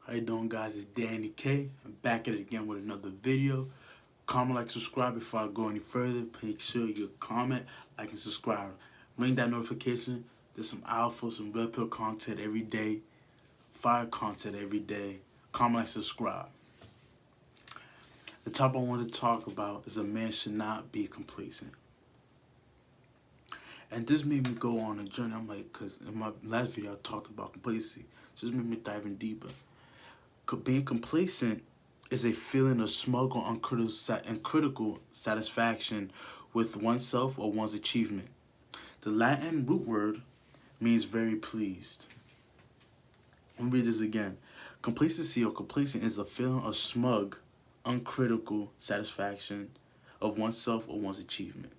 How you doing, guys? It's Danny K. I'm back at it again with another video. Comment, like, subscribe. Before I go any further, make sure you comment, like, and subscribe. Ring that notification. There's some alpha, some real pill content every day. Fire content every day. Comment, like, subscribe. The topic I want to talk about is a man should not be complacent. And this made me go on a journey. I'm like, because in my last video I talked about complacency. Just made me dive in deeper. Being complacent is a feeling of smug or uncritical satisfaction with oneself or one's achievement. The Latin root word means very pleased. Let me read this again. Complacency or complacent is a feeling of smug, uncritical satisfaction of oneself or one's achievement.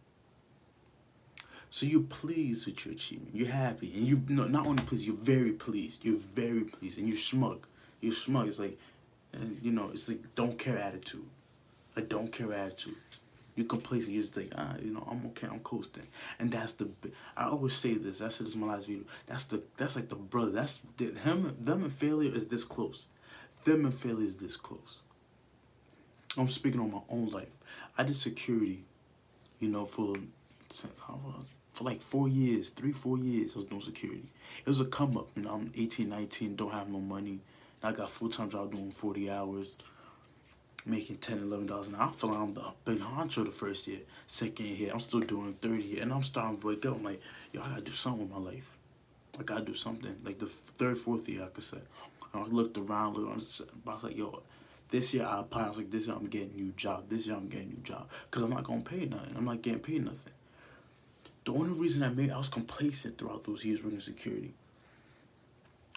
So you're pleased with your achievement. You're happy. And you not only pleased, you're very pleased. You're very pleased. And you're smug. You're smug. It's like, it's like don't care attitude. A don't care attitude. You're complacent. You're just like, I'm okay. I'm coasting. And that's I always say this. I said this in my last video. That's like the brother. Them and failure is this close. Them and failure is this close. I'm speaking on my own life. I did security, for like 4 years, 4 years I was doing security. It was a come up, I'm 18, 19, don't have no money. I got a full-time job doing 40 hours, making $10, $11 an hour. I feel like I'm the big honcho the first year. Second year, I'm still doing 30 year, and I'm starting to wake up. I'm like, yo, I gotta do something with my life. I gotta do something. Like the third, fourth year, I could say. I looked around, I was like, yo, this year I applied. I was like, this year I'm getting a new job. This year I'm getting a new job. Because I'm not gonna pay nothing. I'm not getting paid nothing. The only reason I was complacent throughout those years working security.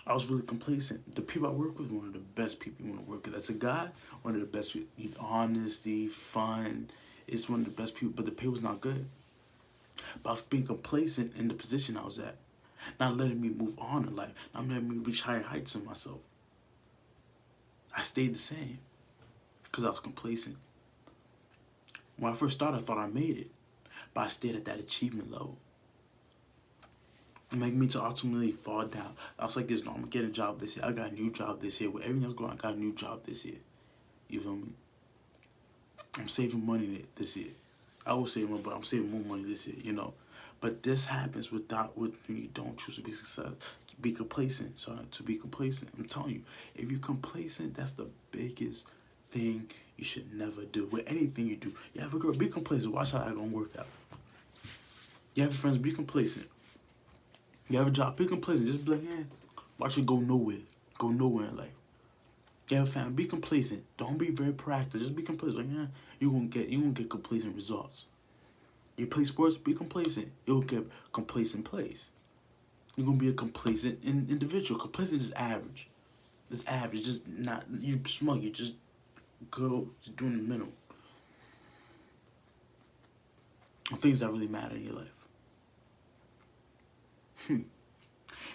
I was really complacent. The people I work with, one of the best people you want to work with. As a guy, one of the best people. Honesty, fun. It's one of the best people, but the pay was not good. But I was being complacent in the position I was at. Not letting me move on in life. Not letting me reach higher heights in myself. I stayed the same. Because I was complacent. When I first started, I thought I made it. But I stayed at that achievement level. It made me to ultimately fall down. I was like this, no, I'm gonna get a job this year. I got a new job this year. With everything else going on, I got a new job this year. You feel me? I'm saving money this year. I will save money, but I'm saving more money this year, But this happens when you don't choose to be complacent. To be complacent. I'm telling you, if you're complacent, that's the biggest thing you should never do. With anything you do. You have a girl, be complacent. Watch how that's gonna work out. You have friends, be complacent. You have a job, be complacent. Just be like, watch it go nowhere. Go nowhere in life. You have a family, be complacent. Don't be very proactive. Just be complacent. Like, you're gonna get complacent results. You play sports, be complacent. You'll get complacent plays. You're gonna be a complacent individual. Complacent is average. It's average. Just not you smug. You just doing the minimum. Things that really matter in your life.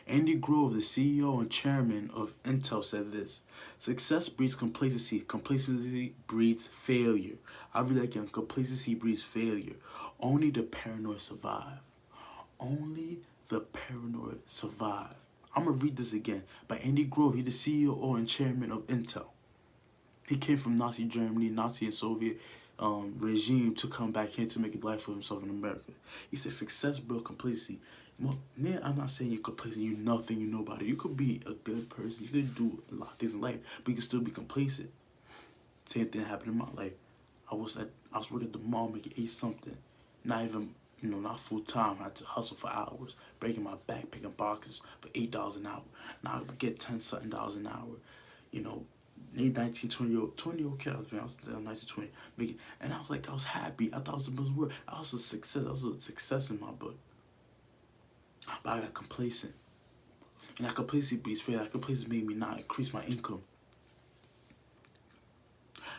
Andy Grove, the CEO and chairman of Intel, said this: success breeds complacency. Complacency breeds failure. I really like it. Complacency breeds failure. Only the paranoid survive. Only the paranoid survive. I'm going to read this again. By Andy Grove, he's the CEO and chairman of Intel. He came from Nazi Germany, Nazi and Soviet regime to come back here to make a life for himself in America. He said success builds complacency. Well, man, I'm not saying you're complacent, you nothing, you nobody. You could be a good person, you could do a lot of things in life, but you can still be complacent. Same thing happened in my life. I was working at the mall making 8 something. Not even, not full time. I had to hustle for hours, breaking my back, picking boxes for $8 an hour. Now I would get $10 something an hour. 19, 20-year-old kid, I was 19, 20, making, and I was like, I was happy. I thought it was the most work. I was a success. I was a success in my book. But I got complacent. And that complacency breeds fear. That complacency made me not increase my income.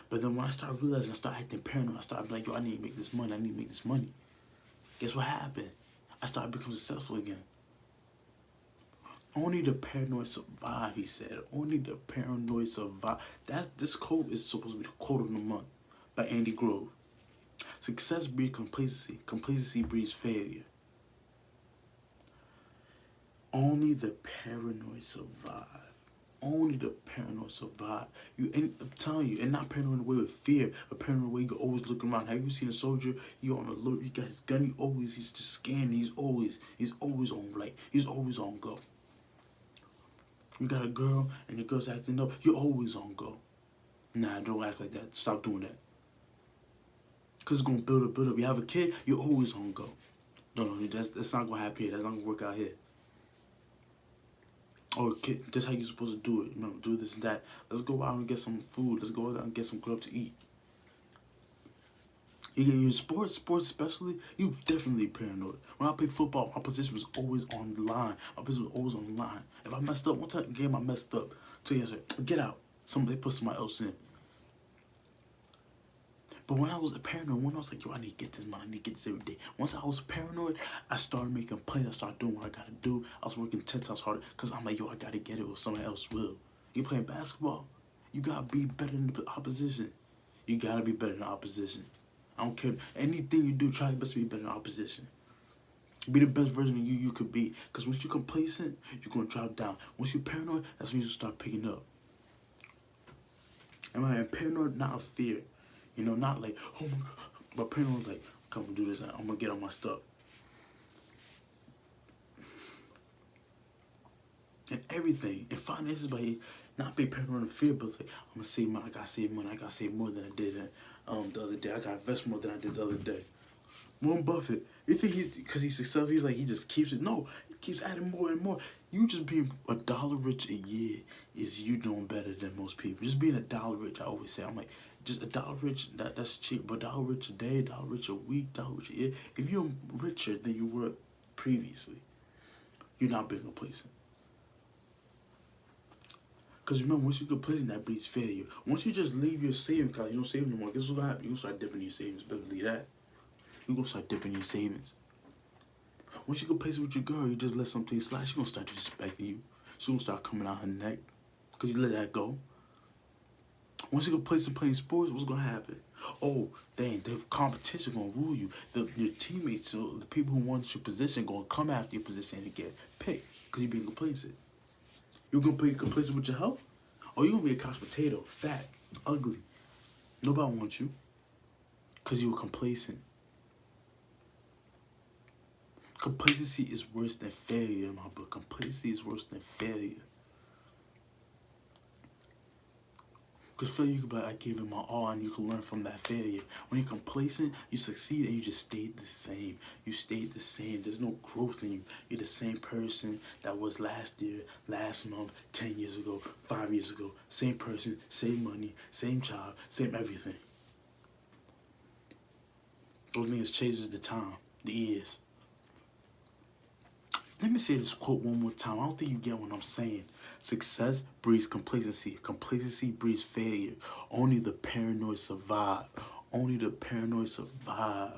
But then when I started realizing, I started acting paranoid. I started like, yo, I need to make this money. I need to make this money. Guess what happened? I started becoming successful again. Only the paranoid survive, he said. Only the paranoid survive. This quote is supposed to be the quote of the month by Andy Grove. Success breeds complacency. Complacency breeds failure. Only the paranoid survive. Only the paranoid survive. I'm telling you, and not paranoid in a way with fear, but paranoid in a way you can always look around. Have you seen a soldier? You on alert. You got his gun. He's just scanning. He's always on he's always on go. You got a girl and the girl's acting up. You're always on go. Nah, don't act like that. Stop doing that. Cause it's gonna build up. You have a kid. You're always on go. No, that's not gonna happen here. That's not gonna work out here. Oh, kid, that's how you're supposed to do it. You know, do this and that. Let's go out and get some food. Let's go out and get some grub to eat. In sports especially, you definitely paranoid. When I played football, my position was always on the line. My position was always on the line. If I messed up, one time game I messed up. 2 years later, get out. They put somebody else in. But when I was paranoid, when I was like, yo, I need to get this money, I need to get this every day. Once I was paranoid, I started making plays. I started doing what I gotta do. I was working 10 times harder because I'm like, yo, I gotta get it or somebody else will. You playing basketball, you gotta be better than the opposition. You gotta be better than the opposition. I don't care. Anything you do, try your best to be better than the opposition. Be the best version of you could be. Because once you're complacent, you're going to drop down. Once you're paranoid, that's when you start picking up. And paranoid, not a fear. You know, not like, oh my God. But paranoid, like, come and do this. I'm going to get on my stuff. And everything. And finances, but not be paranoid and fear, but like, I'm going to save money. I got to save money. I got to save more than I did the other day. I got to invest more than I did the other day. Warren Buffett, you think because he's successful, he's like, he just keeps it? No, he keeps adding more and more. You just being $1 rich a year is you doing better than most people. Just being $1 rich, I always say, I'm like, just $1 rich, that's cheap. But $1 rich a day, $1 rich a week, $1 rich a year. If you're richer than you were previously, you're not being complacent. Because remember, once you're complacent, that breeds failure. Once you just leave your savings account, you don't save anymore, guess what's going to happen? You're going to start dipping your savings. Better believe that. You're going to start dipping your savings. Once you complacent with your girl, you just let something slide, she's going to start disrespecting you. She's going to start coming out her neck because you let that go. Once you complacent playing sports, what's going to happen? Oh, dang, the competition going to rule you. Your teammates, so the people who want your position, going to come after your position and get picked because you're being complacent. You're going to be complacent with your health? Or you're going to be a couch potato, fat, ugly. Nobody wants you because you were complacent. Complacency is worse than failure, my book. Complacency is worse than failure. Because failure, you can be like, I gave it my all, and you can learn from that failure. When you're complacent, you succeed, and you just stayed the same. You stayed the same. There's no growth in you. You're the same person that was last year, last month, 10 years ago, 5 years ago. Same person, same money, same job, same everything. Those things changes the time, the years. Let me say this quote one more time. I don't think you get what I'm saying. Success breeds complacency. Complacency breeds failure. Only the paranoid survive. Only the paranoid survive.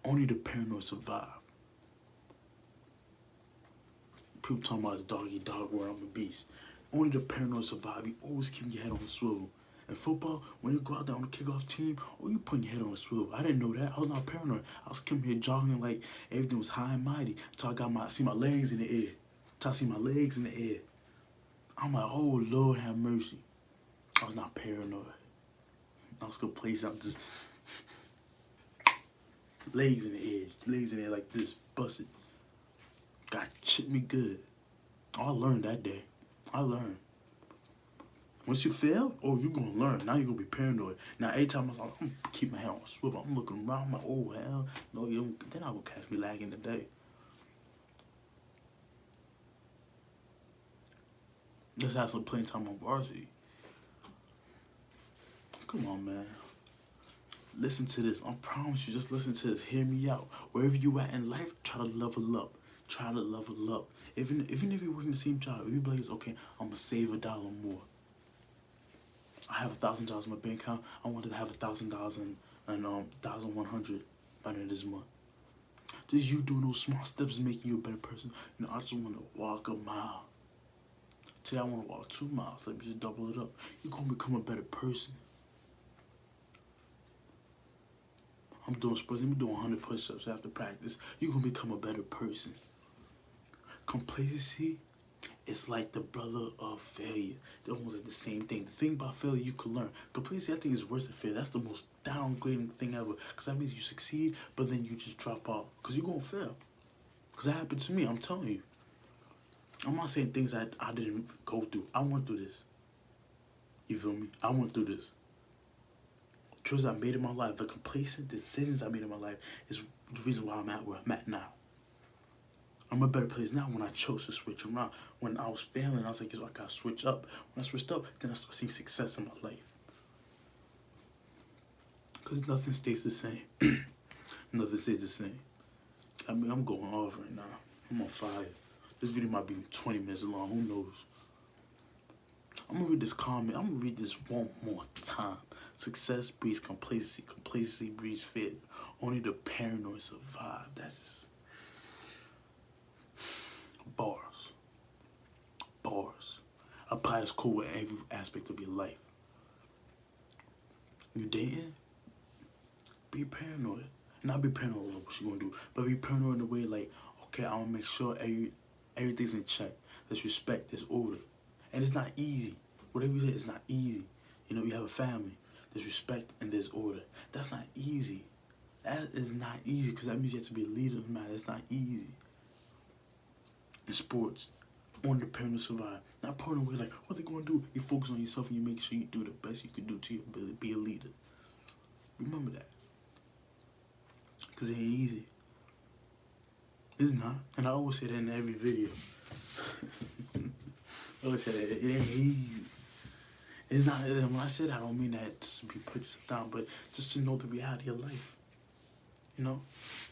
Only the paranoid survive. People talking about this dog world, I'm a beast. Only the paranoid survive. You always keep your head on the swivel. In football, when you go out there on the kickoff team, you putting your head on the swivel. I didn't know that. I was not paranoid. I was coming here jogging like everything was high and mighty. Until I got see my legs in the air. Until I see my legs in the air. I'm like, oh, Lord have mercy. I was not paranoid. I was complacent. I'm just legs in the air. Legs in the air like this. Busted. God shit me good. I learned that day. I learned. Once you fail, you're going to learn. Now you're going to be paranoid. Now, every time I'm going to keep my head on swivel. I'm looking around. I'm like, oh, hell. No, they're not going to catch me lagging today. Let's have some playing time on varsity. Come on, man. Listen to this. I promise you, just listen to this. Hear me out. Wherever you at in life, try to level up. Try to level up. Even if you're working the same job, if you be like, okay, I'm going to save $1 more. I have $1,000 in my bank account. I wanted to have $1,000 and 1,100 by the end of this month. Just you doing those small steps is making you a better person. You know, I just want to walk a mile. Today I want to walk 2 miles. Let me just double it up. You're gonna become a better person. I'm doing sports. Let me do 100 push-ups after practice. You're gonna become a better person. Complacency is like the brother of failure. They're almost like the same thing. The thing about failure you can learn. Complacency, I think, is worse than failure. That's the most downgrading thing ever. Because that means you succeed, but then you just drop out. Because you're going to fail. Because that happened to me, I'm telling you. I'm not saying things that I didn't go through. I went through this. You feel me? I went through this. Choices I made in my life, the complacent decisions I made in my life is the reason why I'm at where I'm at now. I'm a better place now when I chose to switch around. When I was failing, I was like, I gotta switch up. When I switched up, then I started seeing success in my life. Because nothing stays the same. Nothing stays the same. I mean, I'm going off right now. I'm on fire. This video might be 20 minutes long, who knows? I'm gonna read this comment. I'm gonna read this one more time. Success breeds complacency. Complacency breeds fear. Only the paranoid survive. That's just bars. Bars. Apply this code with every aspect of your life. You dating? Be paranoid. Not be paranoid about what you're gonna do, but be paranoid in a way like, okay, I'm gonna make sure everything's in check. There's respect, there's order. And it's not easy. Whatever you say, it's not easy. You know, you have a family. There's respect and there's order. That's not easy. That is not easy because that means you have to be a leader in the matter. It's not easy. In sports, only the parents survive. Not part of the way like, what they going to do? You focus on yourself and you make sure you do the best you can do to your ability. Be a leader. Remember that. Because it ain't easy. It's not. And I always say that in every video. I always say that. It ain't easy. It's not. When I say that, I don't mean that just to be put yourself down, but just to know the reality of life. You know?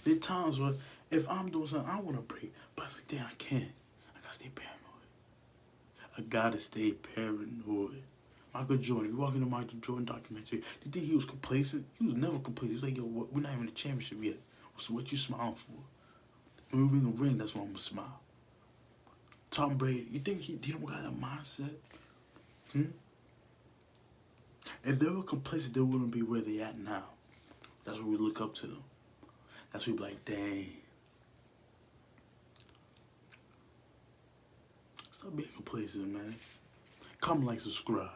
There are times where if I'm doing something, I want to break, but I was like, damn, I can't. I gotta stay paranoid. I gotta stay paranoid. Michael Jordan, you walk into Michael Jordan documentary, do you think he was complacent? He was never complacent. He was like, yo, we're not even in the championship yet. So what you smiling for? When we win a ring, that's why I'm gonna smile. Tom Brady, you think he don't got that mindset? If they were complacent, they wouldn't be where they at now. That's where we look up to them. That's where we be like, dang. Stop being complacent, man. Comment, like, subscribe.